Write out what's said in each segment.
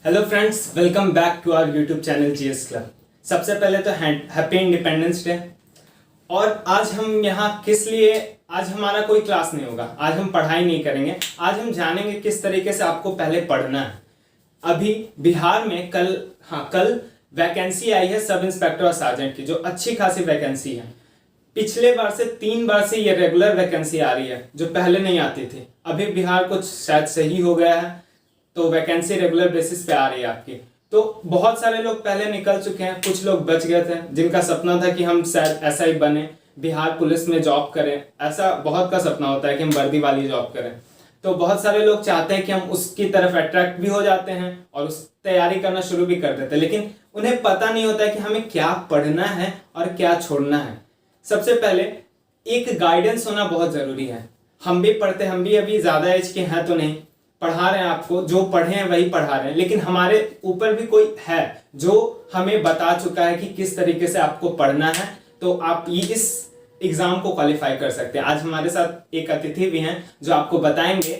Hello friends, welcome back to our YouTube channel GS club. सबसे पहले तो happy independence day. और आज हम यहाँ किस लिए, आज हमारा कोई क्लास नहीं होगा, आज हम पढ़ाई नहीं करेंगे। आज हम जानेंगे किस तरीके से आपको पहले पढ़ना है। अभी बिहार में कल वैकेंसी आई है सब इंस्पेक्टर और सार्जेंट की, जो अच्छी खासी वैकेंसी है। पिछले बार से 3 बार से ये रेगुलर वैकेंसी आ रही है, जो पहले नहीं आती थी। अभी बिहार कुछ शायद सही हो गया है, तो वैकेंसी रेगुलर बेसिस पे आ रही है आपकी। तो बहुत सारे लोग पहले निकल चुके हैं, कुछ लोग बच गए थे जिनका सपना था कि हम शायद ऐसा ही बने, बिहार पुलिस में जॉब करें। ऐसा बहुत का सपना होता है कि हम वर्दी वाली जॉब करें। तो बहुत सारे लोग चाहते हैं कि हम उसकी तरफ अट्रैक्ट भी हो जाते हैं और उस तैयारी करना शुरू भी कर देते हैं, लेकिन उन्हें पता नहीं होता है कि हमें क्या पढ़ना है और क्या छोड़ना है। सबसे पहले एक गाइडेंस होना बहुत जरूरी है। हम भी पढ़ते, हम भी अभी ज्यादा एज के हैं तो नहीं, पढ़ा रहे हैं आपको, जो पढ़े हैं वही पढ़ा रहे हैं, लेकिन हमारे ऊपर भी कोई है जो हमें बता चुका है कि किस तरीके से आपको पढ़ना है, तो आप इस एग्जाम को क्वालिफाई कर सकते हैं। आज हमारे साथ एक अतिथि भी हैं जो आपको बताएंगे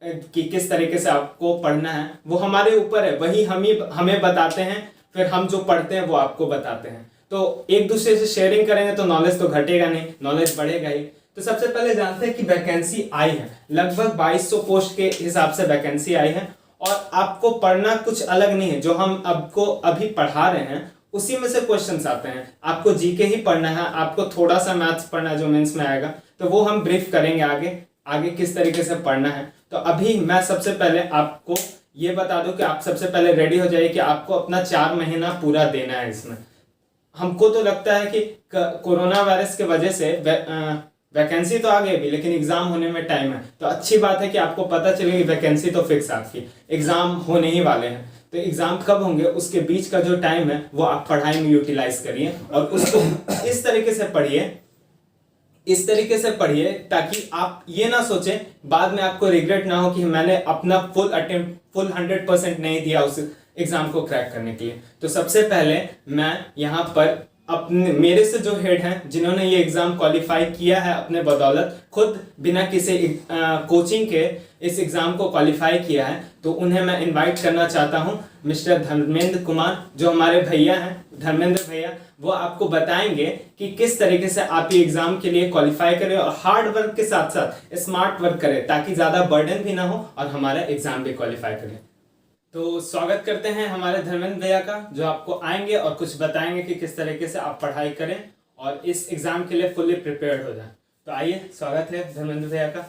कि किस तरीके से आपको पढ़ना है। वो हमारे ऊपर है, वही हमें बताते हैं, फिर हम जो पढ़ते हैं वो आपको बताते हैं। तो एक दूसरे से शेयरिंग करेंगे तो नॉलेज तो घटेगा नहीं, नॉलेज बढ़ेगा ही। तो सबसे पहले जानते हैं कि वैकेंसी आई है, लगभग 2200 पोस्ट के हिसाब से वैकेंसी आई है। और आपको पढ़ना कुछ अलग नहीं है, जो हम आपको अभी पढ़ा रहे हैं उसी में से क्वेश्चंस आते हैं। आपको जीके ही पढ़ना है, आपको थोड़ा सा मैथ्स पढ़ना है जो मेंस में आएगा, तो वो हम ब्रीफ करेंगे आगे किस तरीके से पढ़ना है। तो अभी मैं सबसे पहले आपको ये बता दूं कि आप सबसे पहले रेडी हो जाइए कि आपको अपना 4 महीना पूरा देना है इसमें। हमको तो लगता है कि कोरोना वायरस के वजह से वैकेंसी तो आ गई अभी, लेकिन एग्जाम होने में टाइम है। तो अच्छी बात है कि आपको पता चलेगी वैकेंसी तो फिक्स, आपकी एग्जाम होने ही वाले हैं। तो एग्जाम कब होंगे, उसके बीच का जो टाइम है वो आप पढ़ाई में यूटिलाइज करिए और उसको इस तरीके से पढ़िए ताकि आप ये ना सोचें बाद में आपको रिग्रेट ना हो कि मैंने अपना फुल 100% नहीं दिया उस एग्जाम को क्रैक करने के लिए। तो सबसे पहले मैं यहाँ पर अपने मेरे से जो हेड हैं जिन्होंने ये एग्जाम क्वालिफाई किया है अपने बदौलत, खुद बिना किसी कोचिंग के इस एग्जाम को क्वालिफाई किया है, तो उन्हें मैं इनवाइट करना चाहता हूं। मिस्टर धर्मेंद्र कुमार, जो हमारे भैया हैं, धर्मेंद्र भैया, वो आपको बताएंगे कि किस तरीके से आप ये एग्जाम के लिए क्वालिफाई करें और हार्ड वर्क के साथ साथ स्मार्ट वर्क करें, ताकि ज्यादा बर्डन भी ना हो और हमारा एग्जाम भी क्वालिफाई करें। तो स्वागत करते हैं हमारे धर्मेंद्र भैया का, जो आपको आएंगे और कुछ बताएंगे कि किस तरीके से आप पढ़ाई करें और इस एग्जाम के लिए फुल्ली प्रिपेयर्ड हो जाएं। तो आइए, स्वागत है धर्मेंद्र भैया का।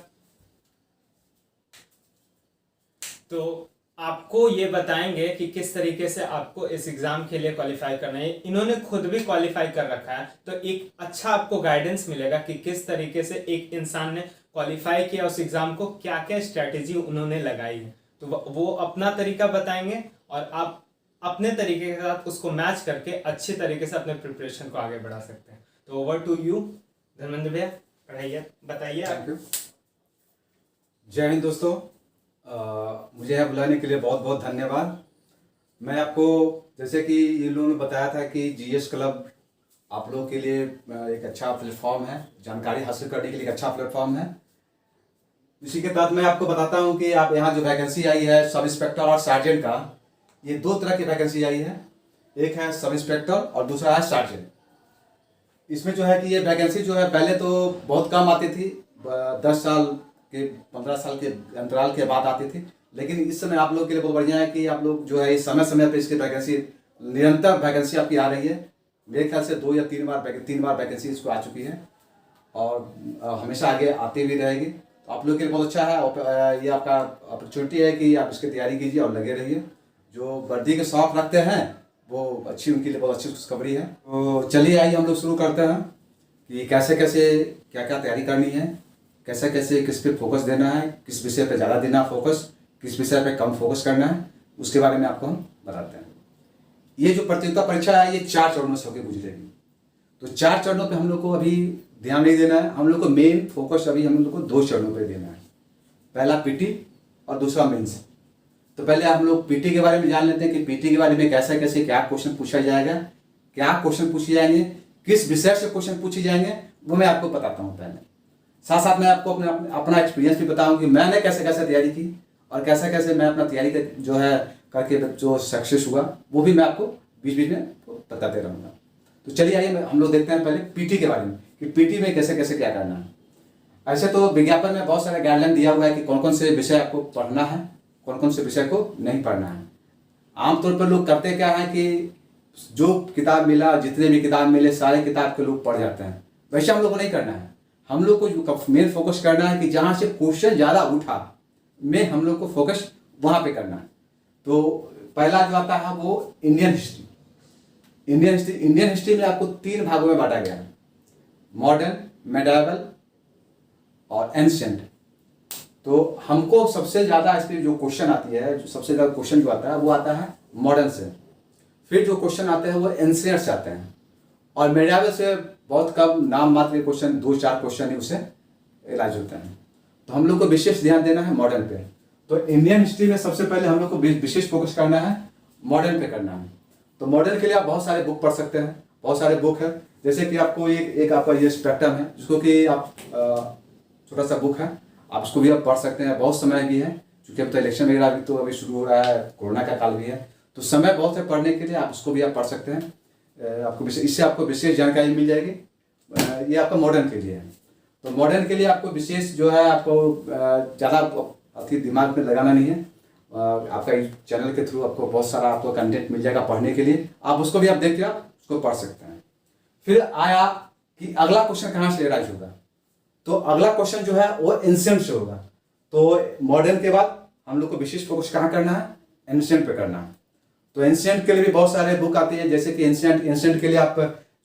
तो आपको ये बताएंगे कि किस तरीके से आपको इस एग्जाम के लिए क्वालिफाई करना है। इन्होंने खुद भी क्वालिफाई कर रखा है, तो एक अच्छा आपको गाइडेंस मिलेगा कि किस तरीके से एक इंसान ने क्वालिफाई किया उस एग्जाम को, क्या क्या स्ट्रैटेजी उन्होंने लगाई है। तो वो अपना तरीका बताएंगे और आप अपने तरीके के साथ उसको मैच करके अच्छी तरीके से अपने प्रिपरेशन को आगे बढ़ा सकते हैं। तो ओवर टू यू धर्मेंद्र भैया, पढ़ाइए, बताइए। Thank you. जय हिंद दोस्तों, मुझे यहाँ बुलाने के लिए बहुत बहुत धन्यवाद। मैं आपको, जैसे कि ये लोगों ने बताया था कि जीएस क्लब आप लोगों के लिए एक अच्छा प्लेटफॉर्म है, जानकारी हासिल करने के लिए एक अच्छा प्लेटफॉर्म है। इसी के तहत मैं आपको बताता हूं कि आप यहाँ जो वैकेंसी आई है सब इंस्पेक्टर और सार्जेंट का, ये 2 तरह की वैकेंसी आई है। एक है सब इंस्पेक्टर और दूसरा है सार्जेंट। इसमें जो है कि ये वैकेंसी जो है पहले तो बहुत कम आती थी, 10 साल के 15 साल के अंतराल के बाद आती थी, लेकिन इस समय आप लोग के लिए बहुत बढ़िया है कि आप लोग जो है समय समय पर इसकी वैकेंसी, निरंतर वैकेंसी आपकी आ रही है। मेरे ख्याल से 2 या 3 बार वैकेंसी इसको आ चुकी है और हमेशा आगे आती भी रहेगी। आप लोग के लिए बहुत अच्छा है, ये आपका अपॉर्चुनिटी है कि आप इसकी तैयारी कीजिए और लगे रहिए। जो वर्दी के शौक रखते हैं वो अच्छी, उनके लिए बहुत अच्छी खुशखबरी है। तो चलिए आइए हम लोग शुरू करते हैं कि कैसे कैसे क्या क्या तैयारी करनी है, कैसे कैसे किस पे फोकस देना है, किस विषय पे ज़्यादा देना फोकस, किस विषय पे कम फोकस करना है, उसके बारे में आपको हम बताते हैं। ये जो प्रतियोगिता परीक्षा है ये 4 चरणों से होकर गुजरेगी। तो 4 चरणों पे हम लोग को अभी ध्यान नहीं देना है। हम लोग को मेन फोकस अभी हम लोग को 2 चरणों पे देना है, पहला पीटी और दूसरा मेंस। तो पहले हम लोग पीटी के बारे में जान लेते हैं कि पीटी के बारे में कैसे कैसे क्या क्वेश्चन पूछा जाएगा, क्या क्वेश्चन पूछे जाएंगे, किस विषय से क्वेश्चन पूछे जाएंगे, वो मैं आपको बताता हूँ। पहले साथ साथ मैं आपको अपना एक्सपीरियंस भी बताऊँ कि मैंने कैसे कैसे तैयारी की और कैसे कैसे मैं अपना तैयारी का जो है करके जो सक्सेस हुआ वो भी मैं आपको बीच बीच में बताते रहूँगा। तो चलिए आइए हम लोग देखते हैं पहले पीटी के बारे में कि पीटी में कैसे कैसे क्या करना है। ऐसे तो विज्ञापन में बहुत सारा गाइडलाइन दिया हुआ है कि कौन कौन से विषय आपको पढ़ना है, कौन कौन से विषय को नहीं पढ़ना है। आमतौर पर लोग करते क्या है कि जो किताब मिला, जितने भी किताब मिले सारे किताब के लोग पढ़ जाते हैं। वैसे हम लोग को नहीं करना है। हम लोग को मेन फोकस करना है कि जहाँ से क्वेश्चन ज़्यादा उठा में हम लोग को फोकस वहाँ पे करना है। तो पहला जो आता है वो इंडियन हिस्ट्री। इंडियन हिस्ट्री में आपको 3 भागों में बांटा गया है, मॉडर्न, मेडाइवल और एंशिएंट। तो हमको सबसे ज़्यादा इस पर जो क्वेश्चन आती है, जो सबसे ज़्यादा क्वेश्चन जो आता है वो आता है मॉडर्न से। फिर जो क्वेश्चन आते हैं वो एंशिएंट से आते हैं, और मेडाइवल से बहुत कम नाम मात्र के क्वेश्चन, 2-4 क्वेश्चन ही उसे इलाज होता है। तो हम लोग को विशेष ध्यान देना है मॉडर्न पे। तो इंडियन हिस्ट्री में सबसे पहले हम लोग को विशेष फोकस करना है मॉडर्न पे करना है। तो मॉडर्न के लिए आप बहुत सारे बुक पढ़ सकते हैं, बहुत सारे बुक है। जैसे कि आपको एक आपका ये स्पेक्ट्रम है जिसको कि आप छोटा सा बुक है, आप उसको भी आप पढ़ सकते हैं। बहुत समय भी है क्योंकि अब तो इलेक्शन वगैरह भी तो अभी शुरू हो रहा है, कोरोना का काल भी है, तो समय बहुत है पढ़ने के लिए, आप उसको भी आप पढ़ सकते हैं। आपको इससे आपको विशेष जानकारी मिल जाएगी। ये आपका मॉडर्न के लिए है। तो मॉडर्न के लिए आपको विशेष जो है आपको ज़्यादा अति दिमाग में लगाना नहीं है। आपका चैनल के थ्रू आपको बहुत सारा आपको कंटेंट मिल जाएगा पढ़ने के लिए, आप उसको भी आप देख के आप उसको पढ़ सकते हैं। फिर आया कि अगला क्वेश्चन कहाँ से राइज होगा। तो अगला क्वेश्चन जो है वो एंशिएंट से होगा। तो मॉडर्न के बाद हम लोग को विशेष फोकस कहाँ करना है, एंशिएंट पे करना है। तो एंशिएंट के लिए भी बहुत सारे बुक आती है। जैसे कि एंशिएंट के लिए आप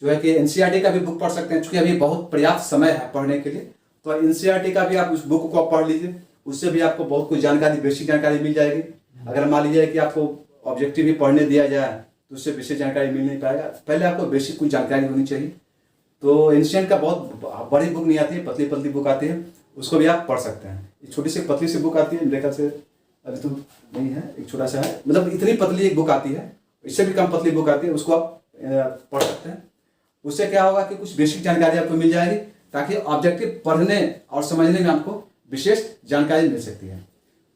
जो है कि एनसीईआरटी का भी बुक पढ़ सकते हैं, क्योंकि अभी बहुत पर्याप्त समय है पढ़ने के लिए। तो एनसीईआरटी का भी आप उस बुक को आप पढ़ लीजिए, उससे भी आपको बहुत कुछ जानकारी, बेसिक जानकारी मिल जाएगी। अगर मान लीजिए कि आपको ऑब्जेक्टिव भी पढ़ने दिया जाए तो उससे विशेष जानकारी मिल नहीं पाएगा, पहले आपको बेसिक कुछ जानकारी होनी चाहिए। तो एंशिएंट का बहुत बड़ी बुक नहीं आती है, पतली पतली बुक आती है, उसको भी आप पढ़ सकते हैं। एक छोटी सी पतली सी बुक आती है, मेरे ख्याल से अभी तो नहीं है, एक छोटा सा है, मतलब इतनी पतली एक बुक आती है, इससे भी कम पतली बुक आती है, उसको आप पढ़ सकते हैं। उससे क्या होगा कि कुछ बेसिक जानकारी आपको मिल जाएगी, ताकि ऑब्जेक्टिव पढ़ने और समझने में आपको विशेष जानकारी मिल सकती है।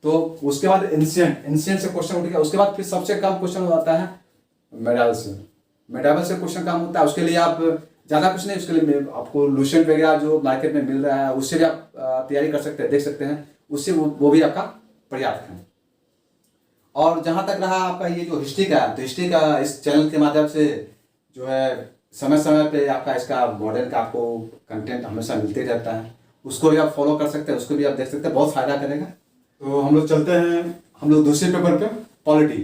तो उसके बाद एंशिएंट से क्वेश्चन उठ गया। उसके बाद फिर सबसे कम क्वेश्चन आता है मेडाइवल से क्वेश्चन कम होता है। उसके लिए आप ज़्यादा कुछ नहीं, उसके लिए आपको लूसेंट वगैरह जो मार्केट में मिल रहा है उससे भी आप तैयारी कर सकते हैं, देख सकते हैं, उससे वो भी आपका पर्याप्त है। और जहाँ तक रहा आपका ये जो हिस्ट्री का, तो हिस्ट्री का इस चैनल के माध्यम से जो है समय समय पे आपका इसका मॉडर्न का आपको कंटेंट हमेशा मिलते रहता है, उसको भी आप फॉलो कर सकते हैं, उसको भी आप देख सकते हैं, बहुत फायदा करेगा। तो हम लोग चलते हैं हम लोग दूसरे पेपर पे, पॉलिटी।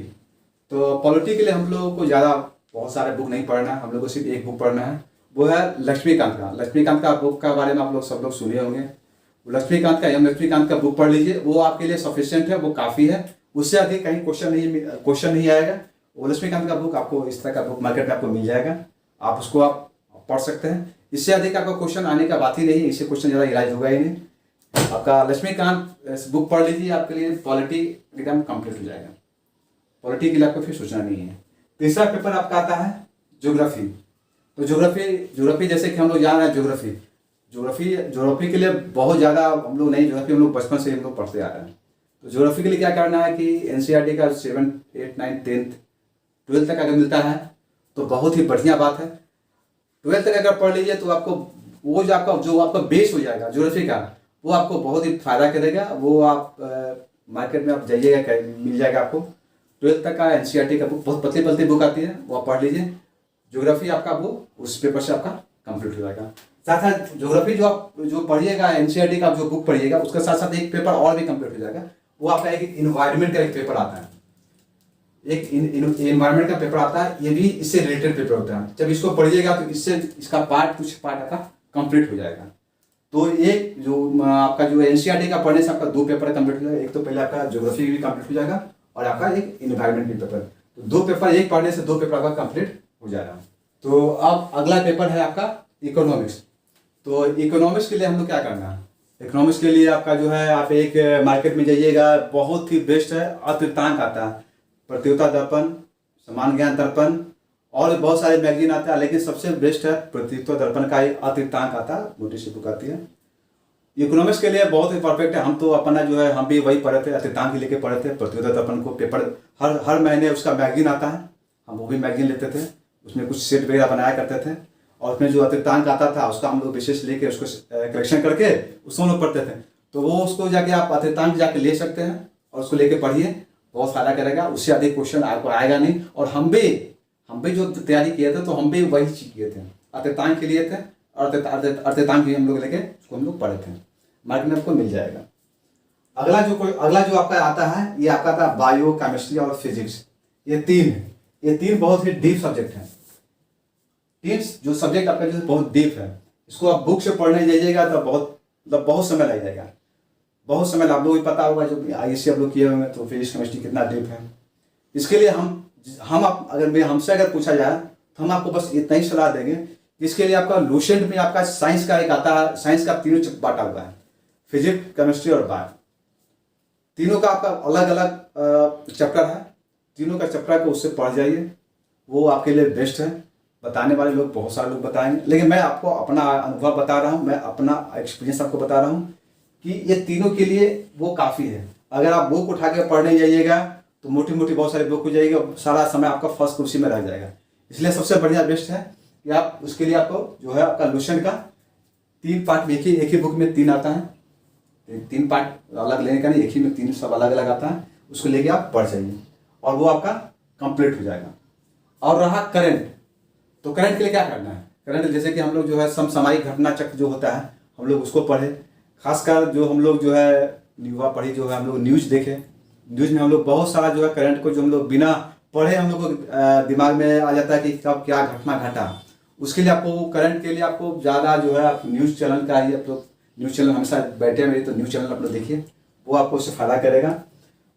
तो पॉलिटी के लिए हम लोगों को ज़्यादा बहुत सारे बुक नहीं पढ़ना है, हम लोग को सिर्फ एक बुक पढ़ना है, वो है लक्ष्मीकांत का। लक्ष्मीकांत का बुक का बारे में आप लोग सब लोग सुने होंगे। लक्ष्मीकांत का बुक पढ़ लीजिए, वो आपके लिए सफिशिएंट है, वो काफ़ी है, उससे अधिक कहीं क्वेश्चन नहीं आएगा। वो लक्ष्मीकांत का बुक आपको, इस तरह का बुक मार्केट में आपको मिल जाएगा, आप उसको आप पढ़ सकते हैं। इससे अधिक आपका क्वेश्चन आने का बात ही नहीं है, इससे क्वेश्चन ज़्यादा इलाज होगा ही नहीं। आपका लक्ष्मीकांत बुक पढ़ लीजिए, आपके लिए पॉलिटी एकदम कंप्लीट हो जाएगा। पॉलिटी के लिए आपको फिर सोचना नहीं है। तीसरा पेपर आपका आता है ज्योग्राफी। तो ज्योग्राफी जैसे कि हम लोग जान रहे हैं, ज्योग्राफी के लिए बहुत ज़्यादा हम लोग नहीं, ज्योग्राफी हम लोग बचपन से हम लोग पढ़ते आ रहे हैं। तो ज्योग्राफी के लिए क्या करना है कि एनसीईआरटी का 7, 8, 9, 10, 12 तक अगर मिलता है तो बहुत ही बढ़िया बात है। 12 तक अगर पढ़ लीजिए तो आपको वो जो आपका बेस हो जाएगा ज्योग्राफी का, वो आपको बहुत ही फायदा करेगा। वो आप मार्केट में आप जाइएगा, मिल जाएगा आपको। 12 तक का एनसीईआरटी का बुक, बहुत पतली पतली बुक आती है, वो आप पढ़ लीजिए। ज्योग्राफी आपका वो उस पेपर से आपका कंप्लीट हो जाएगा। साथ साथ ज्योग्राफी जो पढ़िएगा, एनसीईआरटी का जो बुक पढ़िएगा, उसके साथ साथ एक पेपर और भी कंप्लीट हो जाएगा। वो आपका एक इन्वायरमेंट का एक पेपर आता है, एक इन्वायरमेंट का पेपर आता है, ये भी इससे रिलेटेड पेपर होता है। जब इसको पढ़िएगा तो इससे इसका कुछ पार्ट आपका कंप्लीट हो जाएगा। तो ये जो आपका जो एनसीईआरटी का पढ़ने से आपका 2 पेपर कंप्लीट हो जाएगा। एक तो पहले आपका ज्योग्राफी भी कंप्लीट हो जाएगा और आपका एक इन्वायरमेंट भी पेपर। तो 2 पेपर, एक पढ़ने से 2 पेपर आपका कंप्लीट हो जाएगा। तो अब अगला पेपर है आपका इकोनॉमिक्स। तो इकोनॉमिक्स के लिए हम लोग क्या करना है, इकोनॉमिक्स के लिए आपका जो है, आप एक मार्केट में जाइएगा, बहुत ही बेस्ट है, अतिवृत्तांक आता है, प्रतियोगिता दर्पण, समान ज्ञान दर्पण और बहुत सारे मैगजीन आते हैं, लेकिन सबसे बेस्ट है प्रतियोगिता दर्पण का अतिवृत्तांक आता है, मोटी सी बुक आती है। इकोनॉमिक्स के लिए बहुत ही परफेक्ट है। हम तो अपना जो है हम भी वही पढ़े थे, अतितांक ही लेके पढ़े थे। प्रतियोगिता तो अपन को पेपर हर महीने उसका मैगजीन आता है, हम वो भी मैगजीन लेते थे, उसमें कुछ सेट वगैरह बनाया करते थे और उसमें जो अतितांक आता था उसका हम लोग विशेष लेके उसको करेक्शन करके उसको हम लोग पढ़ते थे। तो वो उसको जाके आप अतितांक जाके ले सकते हैं और उसको लेके पढ़िए, बहुत फायदा करेगा। उससे अधिक क्वेश्चन आपको आएगा नहीं। और हम भी जो तैयारी किए थे तो हम भी वही चीज किए थे, अतितांक के लिए थे और अतितांक भी हम लोग लेके उसको हम लोग पढ़े थे। मार्केट में आपको मिल जाएगा। अगला जो आपका आता है, ये आपका आता है बायो, केमिस्ट्री और फिजिक्स। ये तीन बहुत ही डीप सब्जेक्ट हैं। तीन जो सब्जेक्ट आपका जो बहुत डीप है, इसको आप बुक से पढ़ने जाइएगा तो बहुत समय लग जाएगा। बहुत समय आप लोगों को पता होगा, जो ISC आप लोग किए होंगे तो फिजिक्स केमिस्ट्री कितना डीप है। इसके लिए हमसे अगर पूछा जाए तो हम आपको बस इतना ही सलाह देंगे। इसके लिए आपका लूसेंट में आपका साइंस का एक आता है, साइंस का तीनों बांटा हुआ है, फिजिक्स, केमिस्ट्री और बायो। तीनों का आपका अलग अलग चैप्टर है। तीनों का चैप्टर को उससे पढ़ जाइए, वो आपके लिए बेस्ट है। बताने वाले लोग बहुत सारे लोग बताएंगे, लेकिन मैं आपको अपना अनुभव बता रहा हूँ, मैं अपना एक्सपीरियंस आपको बता रहा हूँ कि ये तीनों के लिए वो काफ़ी है। अगर आप बुक उठा के पढ़ने जाइएगा तो मोटी बहुत सारी बुक हो जाएगी और सारा समय आपका फर्स्ट उसी में रह जाएगा। इसलिए सबसे बढ़िया बेस्ट है कि आप उसके लिए आपको जो है आपका लूसेंट का 3 पार्ट में एक ही बुक में 3 आता है। 3 पार्ट अलग लेने का नहीं, एक ही में 3 सब अलग अलग आता है। उसको लेके आप पढ़ जाइए और वो आपका कंप्लीट हो जाएगा। और रहा करंट, तो करंट के लिए क्या करना है? करंट जैसे कि हम लोग जो है समसामयिक घटना चक्र जो होता है हम लोग उसको पढ़े। खासकर जो हम लोग जो है युवा पढ़ी, जो है हम लोग न्यूज़ देखें। न्यूज़ में हम लोग बहुत सारा जो है करंट को जो हम लोग बिना पढ़े हम लोग को दिमाग में आ जाता है कि कब क्या घटना घटा। उसके लिए आपको करंट के लिए आपको ज़्यादा जो है आप न्यूज़ चैनल का ही आप लोग न्यूज़ चैनल हमेशा बैठे मेरे, तो न्यूज़ चैनल आप लोग देखिए, वो आपको उससे फ़ायदा करेगा।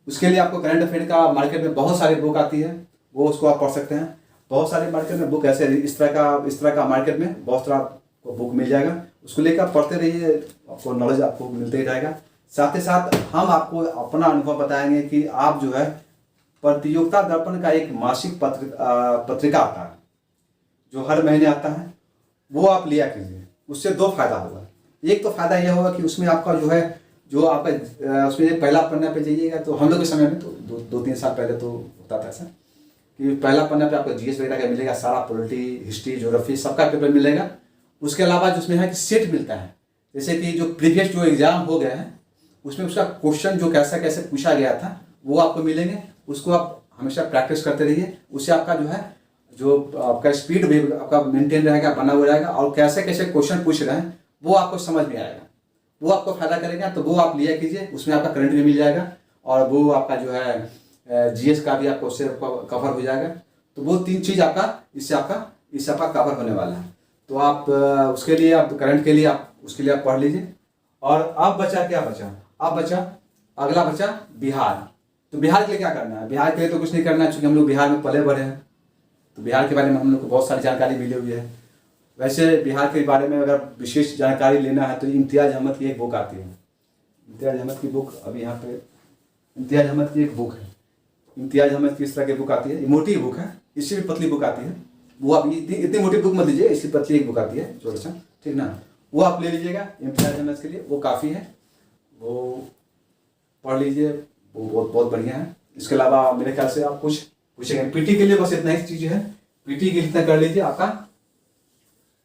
उसके लिए आपको करंट अफेयर का मार्केट में बहुत सारी बुक आती है, वो उसको आप पढ़ सकते हैं। बहुत सारे मार्केट में बुक ऐसे इस तरह का मार्केट में बहुत सारा आपको बुक मिल जाएगा। उसको लेकर आप पढ़ते रहिए, आपको नॉलेज आपको मिलते ही रहेगा। साथ ही साथ हम आपको अपना अनुभव बताएंगे कि आप जो है प्रतियोगिता दर्पण का एक मासिक पत्रिका आता है जो हर महीने आता है, वो आप लिया कीजिए। उससे 2 फायदा होगा। एक तो फायदा यह होगा कि उसमें आपका जो है जो आपका उसमें पहला पन्ना पे जाइएगा, तो हम लोग के समय में तो 2-3 साल पहले तो होता था ऐसा कि पहला पन्ना पे आपको GS वगैरह का मिलेगा, सारा पॉलिटी, हिस्ट्री, ज्योग्राफी सबका पेपर मिलेगा। उसके अलावा जिसमें है कि सेट मिलता है, जैसे कि जो प्रीवियस जो एग्जाम हो गया है उसमें उसका क्वेश्चन जो कैसे पूछा गया था वो आपको मिलेंगे। उसको आप हमेशा प्रैक्टिस करते रहिए, उससे आपका जो है जो आपका स्पीड भी आपका मेंटेन रहेगा, बना हुआ रहेगा, और कैसे क्वेश्चन पूछ रहे हैं वो आपको समझ में आएगा, वो आपको फायदा करेगा। तो वो आप लिया कीजिए, उसमें आपका करंट भी मिल जाएगा और वो आपका जो है GS का भी आपको उससे कवर हो जाएगा। तो वो 3 चीज़ इससे आपका कवर होने वाला है। तो आप उसके लिए आप करंट के लिए आप उसके लिए आप पढ़ लीजिए। और अब अगला बचा बिहार। तो बिहार के लिए क्या करना है? बिहार के लिए तो कुछ नहीं करना है, चूँकि हम लोग बिहार में पले बढ़े हैं, तो बिहार के बारे में हम लोग को बहुत सारी जानकारी मिली हुई है। वैसे बिहार के बारे में अगर विशेष जानकारी लेना है तो इम्तियाज़ अहमद की एक बुक आती है। इम्तियाज़ अहमद की बुक अभी यहाँ पे इम्तियाज़ अहमद की एक बुक है। इम्तियाज़ अहमद की इस तरह की बुक आती है, मोटी बुक है, इससे भी पतली बुक आती है। वो आप इतनी मोटी बुक मत लीजिए, इससे पतली एक बुक आती है थोड़ा सा, ठीक ना, वो आप ले लीजिएगा इम्तियाज़ अहमद के लिए, वो काफ़ी है, वो पढ़ लीजिए, वो बहुत बढ़िया है। इसके अलावा मेरे ख्याल से आप कुछ पूछेंगे PT के लिए बस इतना ही चीज़ है, PT के लिए इतना कर लीजिए, आपका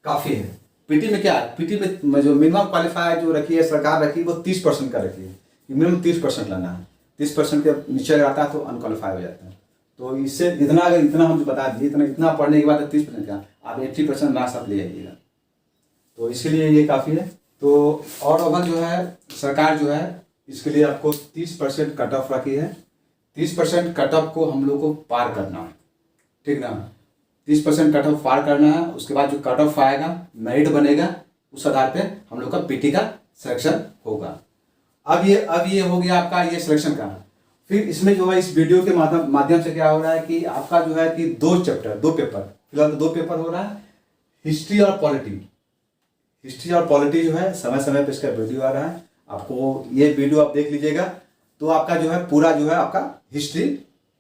काफ़ी है। PT में क्या है? PT में जो मिनिमम क्वालिफायर जो रखी है सरकार रखी है वो 30% का रखी है, मिनिमम 30% लाना है। 30% के नीचे अगर आता है तो अनक्वालिफाई हो जाता है। तो इससे इतना हम जो बता दिए, इतना पढ़ने के बाद 30% का आप 80% मार्क्स आप ले जाइएगा, तो इसलिए ये काफ़ी है। तो और अगर जो है सरकार जो है इसके लिए आपको 30% कट ऑफ रखी है। 30% कट ऑफ को हम लोग को पार करना है, ठीक ना, 30% कट ऑफ पार करना है। उसके बाद जो कट ऑफ आएगा, मेरिट बनेगा, उस आधार पे हम लोग का PT का सिलेक्शन होगा। अब ये हो गया आपका ये सिलेक्शन का। फिर इसमें जो है इस वीडियो के माध्यम से क्या हो रहा है कि आपका जो है कि 2 पेपर, फिलहाल 2 पेपर हो रहा है, हिस्ट्री और पॉलिटी। हिस्ट्री और पॉलिटी जो है समय समय पे इसका वीडियो आ रहा है, आपको ये वीडियो आप देख लीजिएगा तो आपका जो है पूरा जो है आपका हिस्ट्री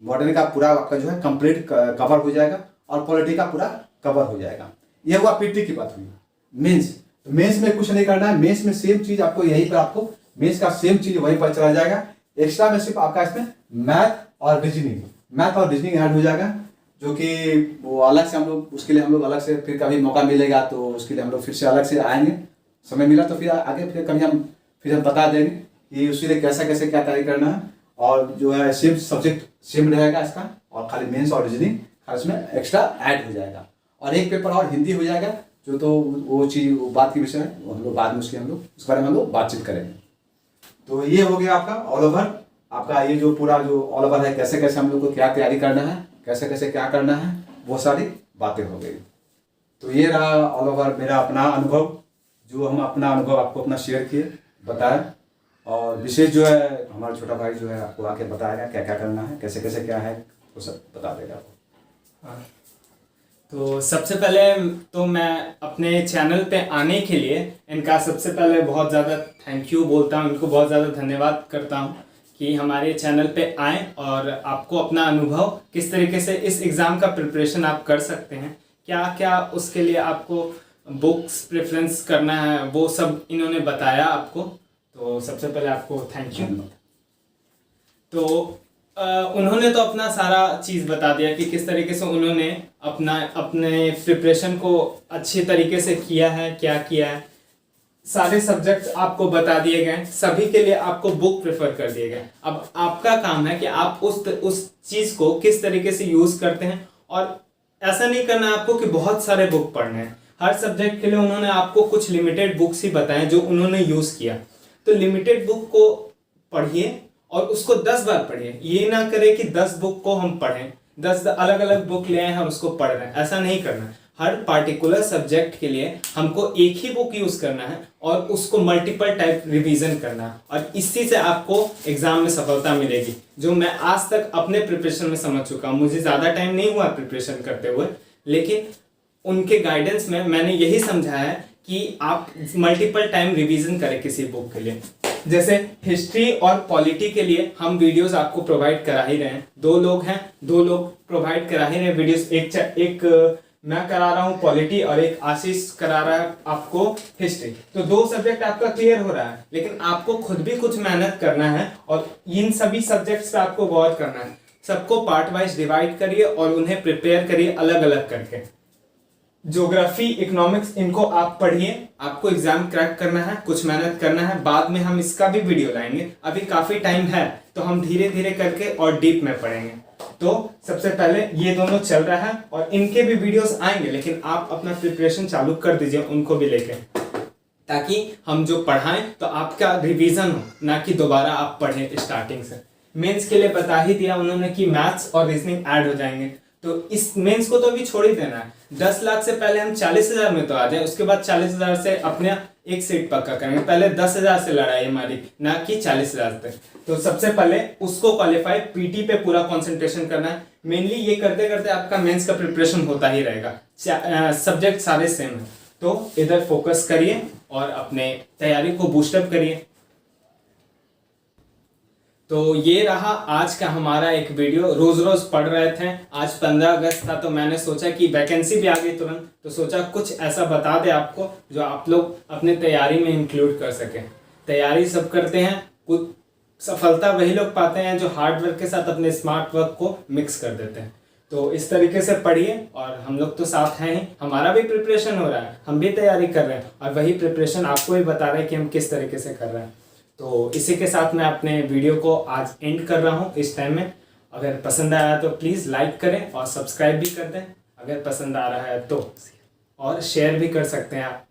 मॉडर्न का पूरा आपका जो है कंप्लीट कवर हो जाएगा और पॉलिटी का पूरा कवर हो जाएगा। ये हुआ PT की बात हुई। तो मेंस में कुछ नहीं करना है, मेंस में सेम चीज आपको यहीं पर आपको मेंस का सेम चीज वहीं पर चला जाएगा। एक्स्ट्रा में सिर्फ आपका इसमें मैथ और रीजनिंग ऐड हो जाएगा, जो कि वो अलग से हम लोग उसके लिए हम लोग अलग से फिर कभी मौका मिलेगा तो उसके लिए हम लोग फिर से अलग से आएंगे, समय मिला तो फिर आगे फिर कभी हम बता देंगे कि उसके लिए कैसे कैसे क्या तैयारी करना है। और जो है सेम सब्जेक्ट सेम रहेगा इसका, और खाली मेंस और रीजनिंग इसमें एक्स्ट्रा ऐड हो जाएगा। और एक पेपर और हिंदी हो जाएगा, जो तो वो चीज़ वो बात की विषय है, वो हम लोग बाद में उसके उस बारे में हम लोग बातचीत करेंगे। तो ये हो गया आपका ऑल ओवर, आपका ये जो पूरा जो ऑल ओवर है, कैसे कैसे हम लोग को क्या तैयारी करना है, कैसे कैसे क्या करना है, वो सारी बातें हो गई। तो ये रहा ऑल ओवर मेरा अपना अनुभव, जो हम अपना अनुभव आपको अपना शेयर किए, बताया। और विशेष जो है हमारा छोटा भाई जो है आपको आके बताएगा क्या क्या करना है, कैसे कैसे क्या है, वो सब बता देगा आपको। हाँ। तो सबसे पहले तो मैं अपने चैनल पे आने के लिए इनका सबसे पहले बहुत ज़्यादा थैंक यू बोलता हूँ, इनको बहुत ज़्यादा धन्यवाद करता हूँ कि हमारे चैनल पे आएँ और आपको अपना अनुभव किस तरीके से इस एग्ज़ाम का प्रिपरेशन आप कर सकते हैं, क्या क्या उसके लिए आपको बुक्स प्रेफरेंस करना है, वो सब इन्होंने बताया आपको। तो सबसे पहले आपको थैंक यू। तो उन्होंने तो अपना सारा चीज़ बता दिया कि किस तरीके से उन्होंने अपने प्रिपरेशन को अच्छे तरीके से किया है, क्या किया है, सारे सब्जेक्ट्स आपको बता दिए गए, सभी के लिए आपको बुक प्रेफर कर दिए गए। अब आपका काम है कि आप उस चीज़ को किस तरीके से यूज़ करते हैं। और ऐसा नहीं करना है आपको कि बहुत सारे बुक पढ़ने हैं, हर सब्जेक्ट के लिए उन्होंने आपको कुछ लिमिटेड बुक्स ही बताएं जो उन्होंने यूज़ किया। तो लिमिटेड बुक को पढ़िए और उसको 10 बार पढ़िए, ये ना करें कि 10 बुक को हम पढ़ें, 10 अलग अलग बुक ले आए हम उसको पढ़ रहे हैं, ऐसा नहीं करना। हर पार्टिकुलर सब्जेक्ट के लिए हमको एक ही बुक यूज़ करना है और उसको मल्टीपल टाइप रिवीजन करना है, और इसी से आपको एग्जाम में सफलता मिलेगी, जो मैं आज तक अपने प्रिपरेशन में समझ चुका हूँ। मुझे ज़्यादा टाइम नहीं हुआ प्रिपरेशन करते हुए, लेकिन उनके गाइडेंस में मैंने यही समझा है कि आप मल्टीपल टाइम रिवीजन करें किसी बुक के लिए। जैसे हिस्ट्री और पॉलिटी के लिए हम वीडियोस आपको प्रोवाइड करा ही रहे हैं, 2 लोग हैं, 2 लोग प्रोवाइड करा ही रहे हैं वीडियोस। एक मैं करा रहा हूँ पॉलिटी और एक आशीष करा रहा है आपको हिस्ट्री। तो 2 सब्जेक्ट आपका क्लियर हो रहा है, लेकिन आपको खुद भी कुछ मेहनत करना है और इन सभी सब्जेक्ट्स पे आपको गौर करना है। सबको पार्ट वाइज डिवाइड करिए और उन्हें प्रिपेयर करिए अलग अलग करके। ज्योग्राफी, इकोनॉमिक्स, इनको आप पढ़िए, आपको एग्जाम क्रैक करना है, कुछ मेहनत करना है। बाद में हम इसका भी वीडियो लाएंगे, अभी काफी टाइम है तो हम धीरे धीरे करके और डीप में पढ़ेंगे। तो सबसे पहले ये दोनों चल रहा है और इनके भी वीडियोस आएंगे, लेकिन आप अपना प्रिपरेशन चालू कर दीजिए उनको भी लेके, ताकि हम जो पढ़ाएं तो आपका रिवीजन हो, ना कि दोबारा आप पढ़ें स्टार्टिंग से। मेंस के लिए बता ही दिया उन्होंने कि मैथ्स और रीजनिंग ऐड हो जाएंगे, तो इस मेंस को तो अभी छोड़ ही देना है। 10 लाख से पहले हम 40,000 में तो आ जाए, उसके बाद 40,000 से अपने एक सीट पक्का करेंगे। पहले 10,000 से लड़ाई हमारी, ना कि 40,000 तक। तो सबसे पहले उसको क्वालिफाई, पीटी पे पूरा कंसंट्रेशन करना है। मेनली ये करते करते आपका मेंस का प्रिपरेशन होता ही रहेगा, सब्जेक्ट सारे सेम है। तो इधर फोकस करिए और अपने तैयारी को बूस्टअप करिए। तो ये रहा आज का हमारा एक वीडियो। रोज रोज पढ़ रहे थे, आज 15 अगस्त था तो मैंने सोचा कि वैकेंसी भी आ गई तुरंत, तो सोचा कुछ ऐसा बता दे आपको जो आप लोग अपने तैयारी में इंक्लूड कर सके। तैयारी सब करते हैं, कुछ सफलता वही लोग पाते हैं जो हार्ड वर्क के साथ अपने स्मार्ट वर्क को मिक्स कर देते हैं। तो इस तरीके से पढ़िए और हम लोग तो साथ हैं ही, हमारा भी प्रिपरेशन हो रहा है, हम भी तैयारी कर रहे हैं और वही प्रिपरेशन आपको भी बता रहे हैं कि हम किस तरीके से कर रहे हैं। तो इसी के साथ मैं अपने वीडियो को आज एंड कर रहा हूँ इस टाइम में। अगर पसंद आया तो प्लीज़ लाइक करें और सब्सक्राइब भी कर दें अगर पसंद आ रहा है तो, और शेयर भी कर सकते हैं आप।